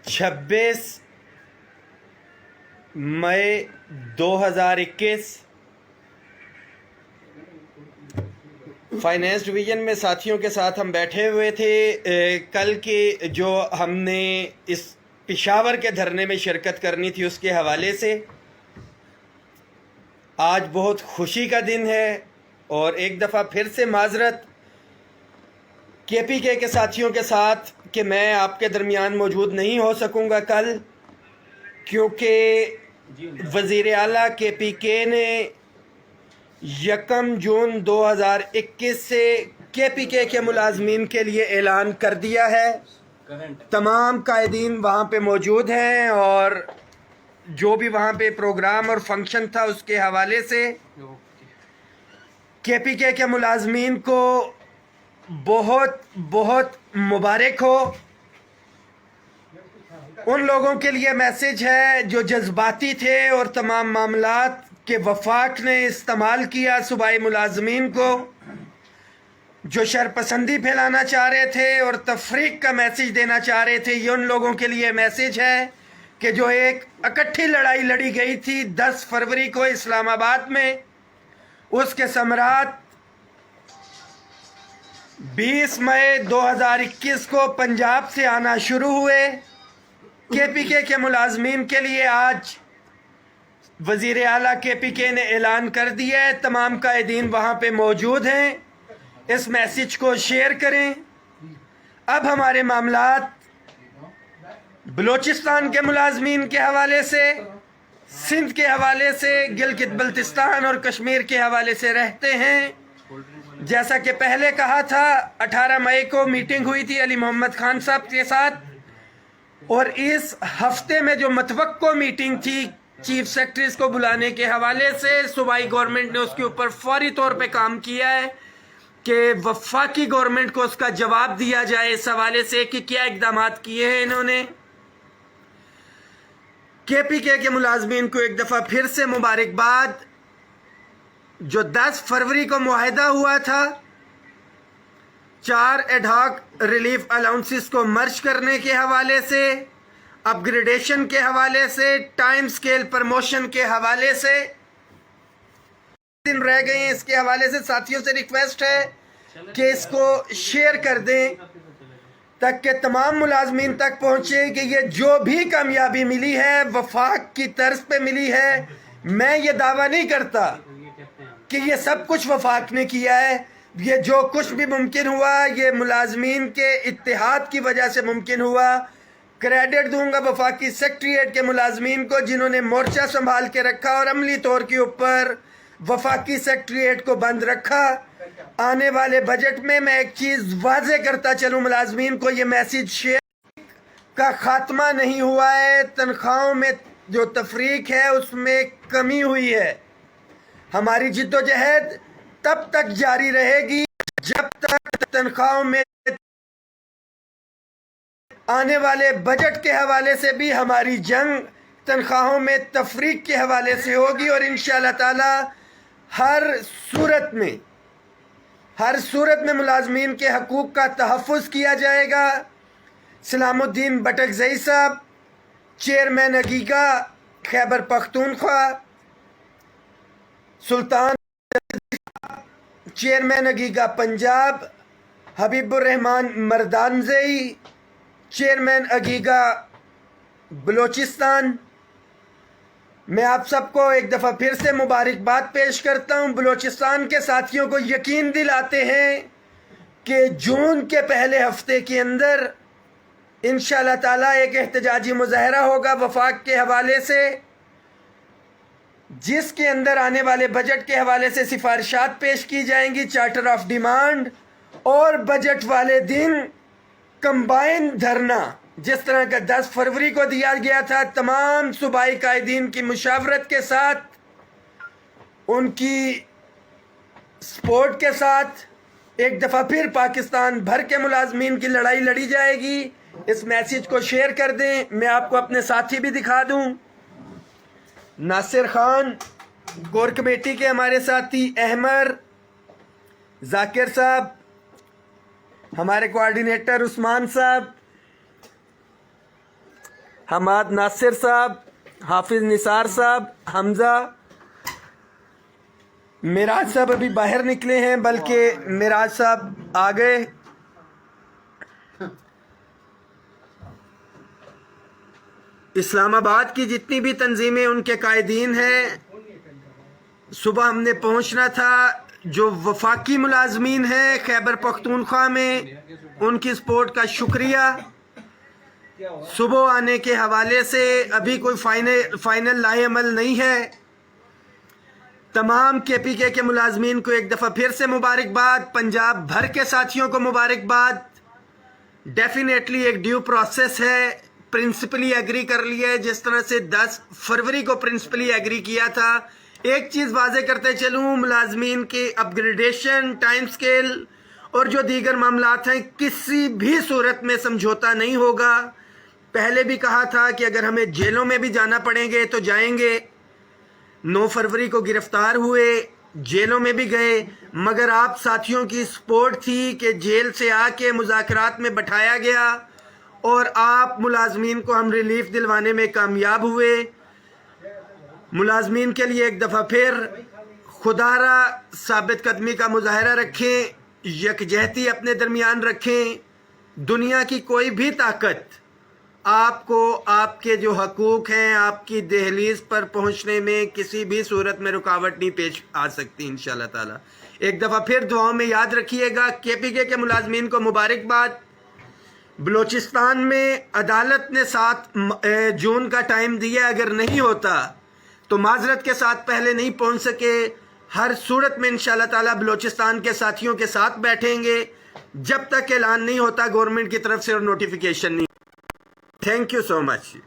26 मई 2021 finance division में साथियों के साथ हम बैठे हुए थे। कल के जो हमने इस पेशावर के धरने में शिरकत करनी थी उसके हवाले से आज बहुत खुशी का दिन है और एक दफ़ा फिर से माजरत KPK के साथियों के साथ कि मैं आपके दरमियान मौजूद नहीं हो सकूंगा कल, क्योंकि वज़ीर आला KPK ने 1 जून 2021 से KPK के मुलाजमीन के लिए ऐलान कर दिया है। तमाम कायदीन वहाँ पे मौजूद हैं और जो भी वहाँ पे प्रोग्राम और फंक्शन था उसके हवाले से KPK के मुलाजमीन को बहुत बहुत मुबारक हो। उन लोगों के लिए मैसेज है जो जज्बाती थे और तमाम मामलात के वफाक ने इस्तेमाल किया सूबाई मुलाजमीन को, जो शरपसंदी फैलाना चाह रहे थे और तफरीक का मैसेज देना चाह रहे थे। ये उन लोगों के लिए मैसेज है कि जो एक इकट्ठी लड़ाई लड़ी गई थी 10 फरवरी को इस्लामाबाद में, उसके समरात 20 मई 2021 को पंजाब से आना शुरू हुए। KPK के मुलाजमीन के लिए आज वज़ीर आला KPK ने ऐलान कर दिया है, तमाम कायदीन वहाँ पे मौजूद हैं। इस मैसेज को शेयर करें। अब हमारे मामलात बलूचिस्तान के मुलाजमीन के हवाले से, सिंध के हवाले से, गिलगित बल्तिस्तान और कश्मीर के हवाले से रहते हैं। जैसा कि पहले कहा था, 18 मई को मीटिंग हुई थी अली मोहम्मद खान साहब के साथ और इस हफ्ते में जो मतवक्को मीटिंग थी चीफ सेक्रेटरीज को बुलाने के हवाले से, सूबाई गवर्नमेंट ने उसके ऊपर फौरी तौर पे काम किया है कि वफाकी गवर्नमेंट को उसका जवाब दिया जाए इस हवाले से कि क्या इकदाम किए हैं इन्होंने। KPK के मुलाजमीन को एक दफ़ा फिर से मुबारकबाद। जो 10 फरवरी को मुआहदा हुआ था 4 एडहॉक रिलीफ अलाउंसेस को मर्ज करने के हवाले से, अपग्रेडेशन के हवाले से, टाइम स्केल प्रमोशन के हवाले से, दिन रह गए हैं। इसके हवाले से साथियों से रिक्वेस्ट है कि इसको शेयर कर दें ताकि तमाम मुलाजमीन तक पहुँचे कि ये जो भी कामयाबी मिली है वफाक की तर्ज पे मिली है। मैं ये दावा नहीं करता कि ये सब कुछ वफाक ने किया है। ये जो कुछ भी मुमकिन हुआ ये मुलाजमीन के इत्तेहाद की वजह से मुमकिन हुआ। क्रेडिट दूंगा वफाकी सेक्रेटेरिएट के मुलाजमीन को जिन्होंने मोर्चा संभाल के रखा और अमली तौर के ऊपर वफाकी सेक्रेटेरिएट को बंद रखा। आने वाले बजट में मैं एक चीज़ वाजे करता चलूँ मुलाजमीन को, ये मैसेज शेयर का खात्मा नहीं हुआ है। तनख्वाहों में जो तफरीक है उसमें कमी हुई है। हमारी जिद्दोजहद तब तक जारी रहेगी जब तक तनख्वाहों में, आने वाले बजट के हवाले से भी हमारी जंग तनख्वाहों में तफरीक के हवाले से होगी और इंशाअल्लाह ताला हर सूरत में मुलाजमीन के हकूक़ का तहफ़्फ़ुज़ किया जाएगा। सलामुद्दीन बटकज़ई साहब, चेयरमैन अगीगा खैबर पख्तूनख्वा, सुल्तान चेयरमैन अगीगा पंजाब, हबीबुर्रहमान मर्दानज़ई चेयरमैन अगीगा बलूचिस्तान, मैं आप सबको एक दफ़ा फिर से मुबारकबाद पेश करता हूँ। बलूचिस्तान के साथियों को यकीन दिलाते हैं कि जून के पहले हफ्ते के अंदर इंशाअल्लाह ताला एक एहतजाजी मुज़ाहरा होगा वफाक के हवाले से, जिसके अंदर आने वाले बजट के हवाले से सिफारिशात पेश की जाएंगी, चार्टर ऑफ डिमांड, और बजट वाले दिन कंबाइन धरना जिस तरह का 10 फरवरी को दिया गया था, तमाम सूबाई कायदीन की मुशावरत के साथ, उनकी सपोर्ट के साथ एक दफ़ा फिर पाकिस्तान भर के मुलाजमीन की लड़ाई लड़ी जाएगी। इस मैसेज को शेयर कर दें। मैं आपको अपने साथी भी दिखा दूं, नासिर खान, कोर कमेटी के हमारे साथी अहमर, जाकिर साहब, हमारे कोऑर्डिनेटर उस्मान साहब, حماد ناصر صاحب, حافظ نثار صاحب, حمزہ. معراج صاحب ابھی باہر نکلے ہیں, بلکہ معراج صاحب آ گئے. اسلام آباد کی جتنی بھی تنظیمیں ان کے قائدین ہیں, صبح ہم نے پہنچنا تھا. جو وفاقی ملازمین ہیں خیبر پختونخوا میں, ان کی سپورٹ کا شکریہ. صبح آنے کے حوالے سے ابھی کوئی فائنل لاہے عمل نہیں ہے. تمام کے پی کے ملازمین کو ایک دفعہ پھر سے مبارکباد. پنجاب بھر کے ساتھیوں کو مبارکباد. ڈیفینیٹلی ایک ڈیو پروسیس ہے. پرنسپلی ایگری کر لیا ہے, جس طرح سے 10 فروری کو پرنسپلی ایگری کیا تھا. ایک چیز واضح کرتے چلوں, ملازمین کی اپ گریڈیشن, ٹائم سکیل اور جو دیگر معاملات ہیں, کسی بھی صورت میں سمجھوتا نہیں ہوگا. پہلے بھی کہا تھا کہ اگر ہمیں جیلوں میں بھی جانا پڑیں گے تو جائیں گے. 9 فروری کو گرفتار ہوئے, جیلوں میں بھی گئے, مگر آپ ساتھیوں کی سپورٹ تھی کہ جیل سے آ کے مذاکرات میں بٹھایا گیا اور آپ ملازمین کو ہم ریلیف دلوانے میں کامیاب ہوئے. ملازمین کے لیے ایک دفعہ پھر خدا را ثابت قدمی کا مظاہرہ رکھیں, یکجہتی اپنے درمیان رکھیں. دنیا کی کوئی بھی طاقت آپ کو آپ کے جو حقوق ہیں آپ کی دہلیز پر پہنچنے میں کسی بھی صورت میں رکاوٹ نہیں پیش آ سکتی انشاءاللہ تعالی. ایک دفعہ پھر دعاؤں میں یاد رکھیے گا. کے پی کے ملازمین کو مبارکباد. بلوچستان میں عدالت نے 7 جون کا ٹائم دیا, اگر نہیں ہوتا تو معذرت کے ساتھ پہلے نہیں پہنچ سکے. ہر صورت میں انشاءاللہ تعالی بلوچستان کے ساتھیوں کے ساتھ بیٹھیں گے جب تک اعلان نہیں ہوتا گورنمنٹ کی طرف سے اور نوٹیفیکیشن نہیں. Thank you so much.